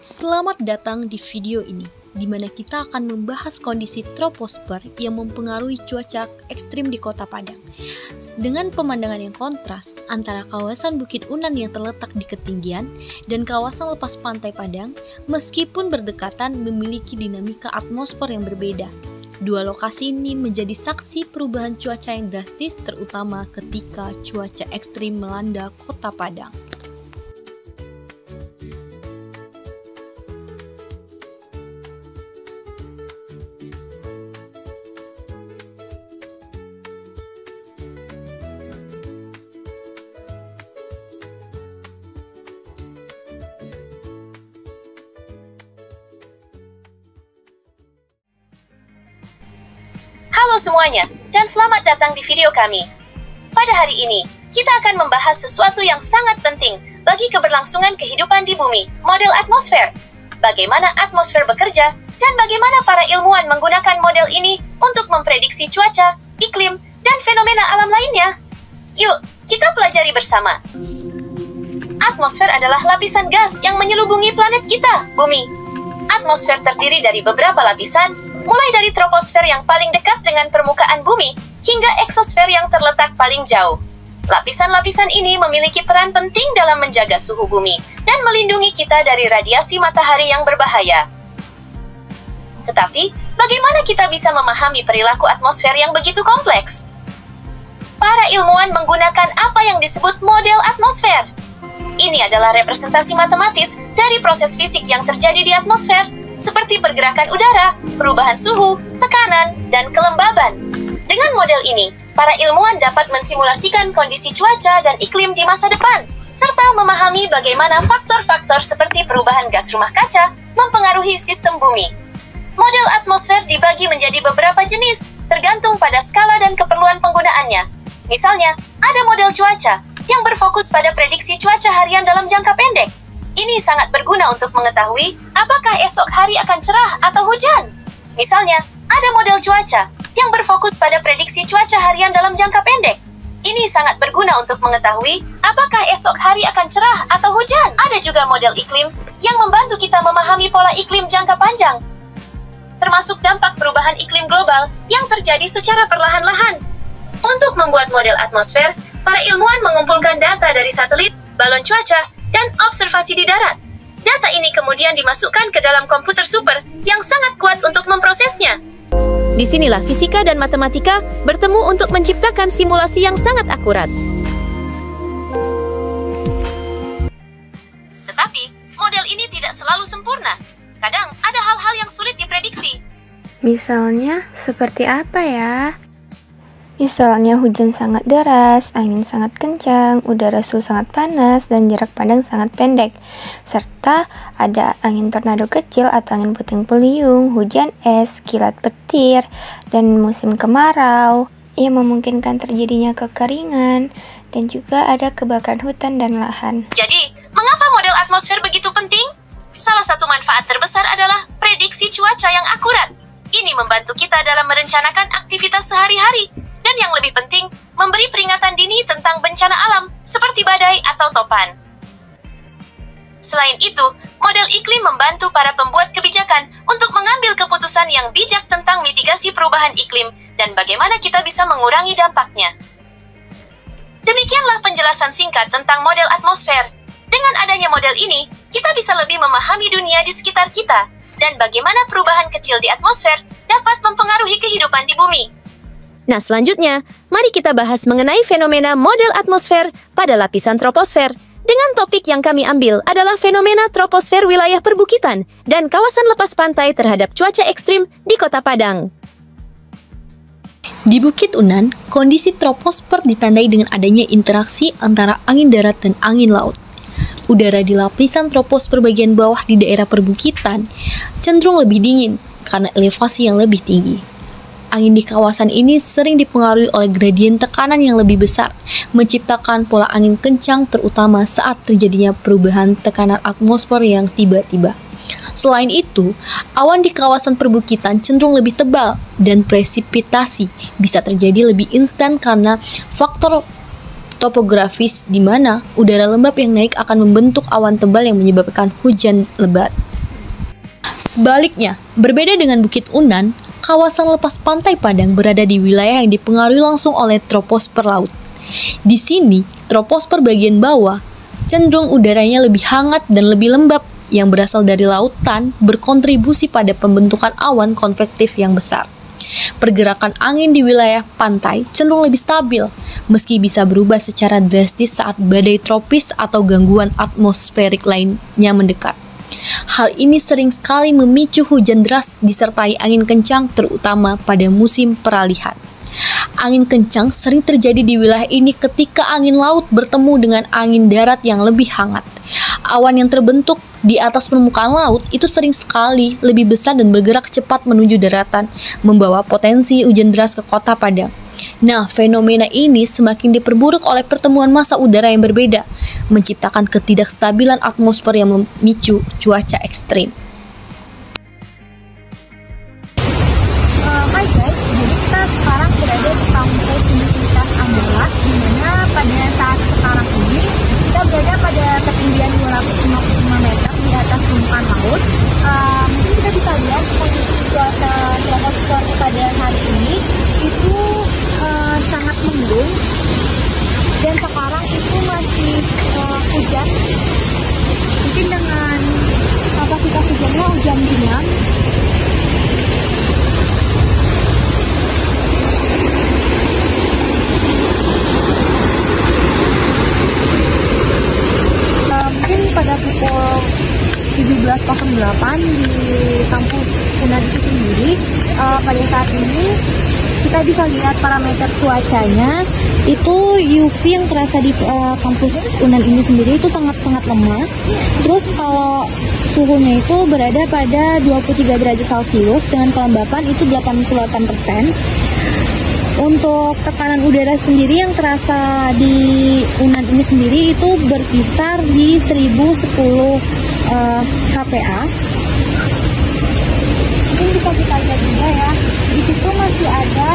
Selamat datang di video ini, di mana kita akan membahas kondisi troposfer yang mempengaruhi cuaca ekstrim di Kota Padang. Dengan pemandangan yang kontras antara kawasan Bukit Unan yang terletak di ketinggian dan kawasan lepas pantai Padang, meskipun berdekatan memiliki dinamika atmosfer yang berbeda. Dua lokasi ini menjadi saksi perubahan cuaca yang drastis, terutama ketika cuaca ekstrim melanda Kota Padang. Halo semuanya, dan selamat datang di video kami. Pada hari ini, kita akan membahas sesuatu yang sangat penting bagi keberlangsungan kehidupan di bumi, model atmosfer. Bagaimana atmosfer bekerja, dan bagaimana para ilmuwan menggunakan model ini untuk memprediksi cuaca, iklim, dan fenomena alam lainnya. Yuk, kita pelajari bersama. Atmosfer adalah lapisan gas yang menyelubungi planet kita, bumi. Atmosfer terdiri dari beberapa lapisan, mulai dari troposfer yang paling dekat dengan permukaan bumi, hingga eksosfer yang terletak paling jauh. Lapisan-lapisan ini memiliki peran penting dalam menjaga suhu bumi dan melindungi kita dari radiasi matahari yang berbahaya. Tetapi, bagaimana kita bisa memahami perilaku atmosfer yang begitu kompleks? Para ilmuwan menggunakan apa yang disebut model atmosfer. Ini adalah representasi matematis dari proses fisik yang terjadi di atmosfer, seperti pergerakan udara, perubahan suhu, tekanan, dan kelembaban. Dengan model ini, para ilmuwan dapat mensimulasikan kondisi cuaca dan iklim di masa depan, serta memahami bagaimana faktor-faktor seperti perubahan gas rumah kaca mempengaruhi sistem bumi. Model atmosfer dibagi menjadi beberapa jenis, tergantung pada skala dan keperluan penggunaannya. Misalnya, ada model cuaca yang berfokus pada prediksi cuaca harian dalam jangka pendek. Ini sangat berguna untuk mengetahui apakah esok hari akan cerah atau hujan. Misalnya, ada model cuaca yang berfokus pada prediksi cuaca harian dalam jangka pendek. Ini sangat berguna untuk mengetahui apakah esok hari akan cerah atau hujan. Ada juga model iklim yang membantu kita memahami pola iklim jangka panjang, termasuk dampak perubahan iklim global yang terjadi secara perlahan-lahan. Untuk membuat model atmosfer, para ilmuwan mengumpulkan data dari satelit, balon cuaca, dan observasi di darat. Data ini kemudian dimasukkan ke dalam komputer super yang sangat kuat untuk memprosesnya. Disinilah fisika dan matematika bertemu untuk menciptakan simulasi yang sangat akurat. Tetapi, model ini tidak selalu sempurna. Kadang ada hal-hal yang sulit diprediksi. Misalnya, seperti apa ya? Misalnya hujan sangat deras, angin sangat kencang, udara suhu sangat panas, dan jarak pandang sangat pendek. Serta ada angin tornado kecil atau angin puting beliung, hujan es, kilat petir, dan musim kemarau yang memungkinkan terjadinya kekeringan, dan juga ada kebakaran hutan dan lahan. Jadi, mengapa model atmosfer begitu penting? Salah satu manfaat terbesar adalah prediksi cuaca yang akurat. Ini membantu kita dalam merencanakan aktivitas sehari-hari. Dan yang lebih penting, memberi peringatan dini tentang bencana alam, seperti badai atau topan. Selain itu, model iklim membantu para pembuat kebijakan untuk mengambil keputusan yang bijak tentang mitigasi perubahan iklim dan bagaimana kita bisa mengurangi dampaknya. Demikianlah penjelasan singkat tentang model atmosfer. Dengan adanya model ini, kita bisa lebih memahami dunia di sekitar kita dan bagaimana perubahan kecil di atmosfer dapat mempengaruhi kehidupan di bumi. Nah, selanjutnya, mari kita bahas mengenai fenomena model atmosfer pada lapisan troposfer. Dengan topik yang kami ambil adalah fenomena troposfer wilayah perbukitan dan kawasan lepas pantai terhadap cuaca ekstrim di Kota Padang. Di Bukit Unan, kondisi troposfer ditandai dengan adanya interaksi antara angin darat dan angin laut. Udara di lapisan troposfer bagian bawah di daerah perbukitan cenderung lebih dingin karena elevasi yang lebih tinggi. Angin di kawasan ini sering dipengaruhi oleh gradien tekanan yang lebih besar, menciptakan pola angin kencang terutama saat terjadinya perubahan tekanan atmosfer yang tiba-tiba. Selain itu, awan di kawasan perbukitan cenderung lebih tebal dan presipitasi bisa terjadi lebih instan karena faktor topografis di mana udara lembab yang naik akan membentuk awan tebal yang menyebabkan hujan lebat. Sebaliknya, berbeda dengan Bukit Unan, kawasan lepas pantai Padang berada di wilayah yang dipengaruhi langsung oleh troposfer laut. Di sini, troposfer bagian bawah cenderung udaranya lebih hangat dan lebih lembab yang berasal dari lautan berkontribusi pada pembentukan awan konvektif yang besar. Pergerakan angin di wilayah pantai cenderung lebih stabil, meski bisa berubah secara drastis saat badai tropis atau gangguan atmosferik lainnya mendekat. Hal ini sering sekali memicu hujan deras disertai angin kencang, terutama pada musim peralihan. Angin kencang sering terjadi di wilayah ini ketika angin laut bertemu dengan angin darat yang lebih hangat. Awan yang terbentuk di atas permukaan laut itu sering sekali lebih besar dan bergerak cepat menuju daratan, membawa potensi hujan deras ke kota Padang. Nah, fenomena ini semakin diperburuk oleh pertemuan massa udara yang berbeda, menciptakan ketidakstabilan atmosfer yang memicu cuaca ekstrim. Hai guys, jadi kita sekarang berada di kampus Universitas Andalas, di mana pada saat sekarang ini kita berada pada ketinggian 255 meter di atas permukaan laut. Mungkin kita bisa lihat kondisi cuaca troposfer pada hari ini itu sangat mendung, dan sekarang itu masih hujan. Mungkin dengan kapasitas hujannya hujan ringan. Mungkin pada pukul 17.08 di kampus Unan itu sendiri, pada saat ini kita bisa lihat parameter cuacanya itu UV yang terasa di kampus Unan ini sendiri itu sangat-sangat lemah. Terus kalau suhunya itu berada pada 23 derajat Celcius dengan kelembapan itu 88%. Untuk tekanan udara sendiri yang terasa di Unan ini sendiri itu berkisar di 1010 kPa. Mungkin bisa kita lihat juga ya, di situ masih ada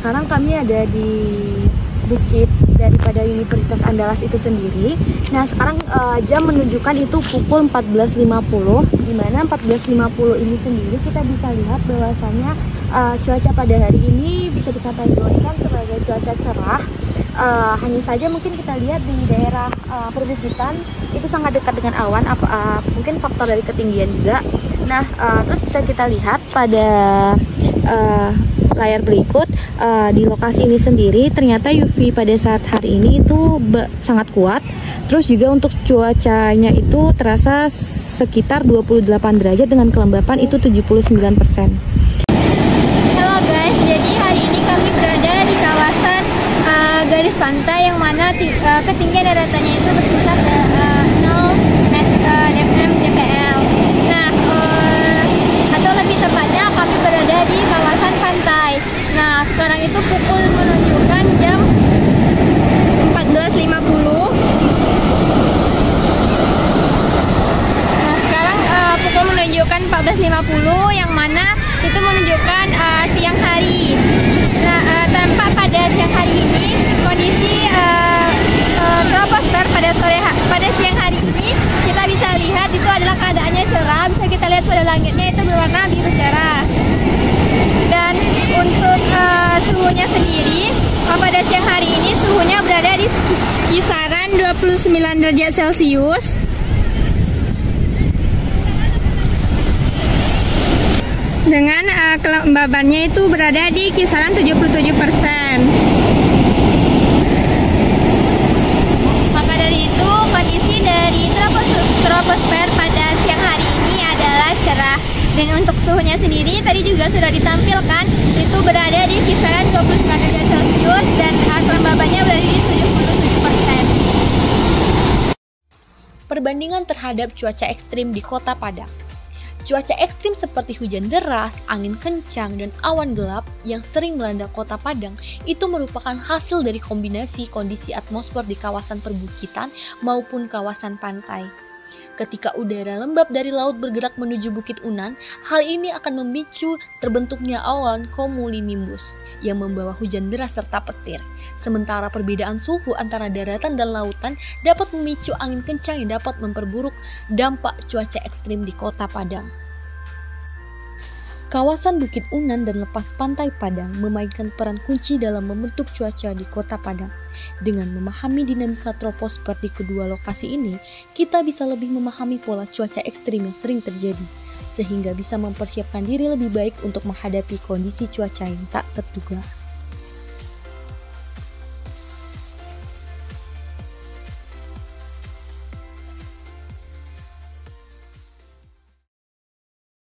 sekarang kami ada di bukit daripada Universitas Andalas itu sendiri. Nah, sekarang jam menunjukkan itu pukul 14.50, di mana 14.50 ini sendiri kita bisa lihat bahwasanya cuaca pada hari ini bisa dikategorikan sebagai cuaca cerah. Hanya saja mungkin kita lihat di daerah perbukitan itu sangat dekat dengan awan, mungkin faktor dari ketinggian juga. Nah, terus bisa kita lihat pada layar berikut, di lokasi ini sendiri ternyata UV pada saat hari ini itu sangat kuat. Terus juga untuk cuacanya itu terasa sekitar 28 derajat dengan kelembapan itu 79%. Halo guys, jadi hari ini kami berada di kawasan garis pantai yang mana ketinggian daratannya itu berkisar 0 mdpl. Nah, atau lebih tepatnya kami berada di kawasan pantai. Nah, yang mana itu menunjukkan siang hari. Nah, tampak pada siang hari ini kondisi troposfer pada siang hari ini kita bisa lihat itu adalah keadaannya cerah. Bisa kita lihat pada langitnya itu berwarna biru cerah. Dan untuk suhunya sendiri pada siang hari ini suhunya berada di kisaran 29 derajat Celcius. Dengan kelembabannya itu berada di kisaran 77%. Maka dari itu kondisi dari troposfer pada siang hari ini adalah cerah. Dan untuk suhunya sendiri tadi juga sudah ditampilkan itu berada di kisaran 29 derajat Celcius dan kelembabannya berada di 77%. Perbandingan terhadap cuaca ekstrim di Kota Padang. Cuaca ekstrim seperti hujan deras, angin kencang, dan awan gelap yang sering melanda Kota Padang itu merupakan hasil dari kombinasi kondisi atmosfer di kawasan perbukitan maupun kawasan pantai. Ketika udara lembab dari laut bergerak menuju Bukit Unan, hal ini akan memicu terbentuknya awan cumulonimbus yang membawa hujan deras serta petir. Sementara perbedaan suhu antara daratan dan lautan dapat memicu angin kencang yang dapat memperburuk dampak cuaca ekstrim di Kota Padang. Kawasan Bukit Unan dan lepas pantai Padang memainkan peran kunci dalam membentuk cuaca di Kota Padang. Dengan memahami dinamika troposfer di kedua lokasi ini, kita bisa lebih memahami pola cuaca ekstrim yang sering terjadi, sehingga bisa mempersiapkan diri lebih baik untuk menghadapi kondisi cuaca yang tak terduga.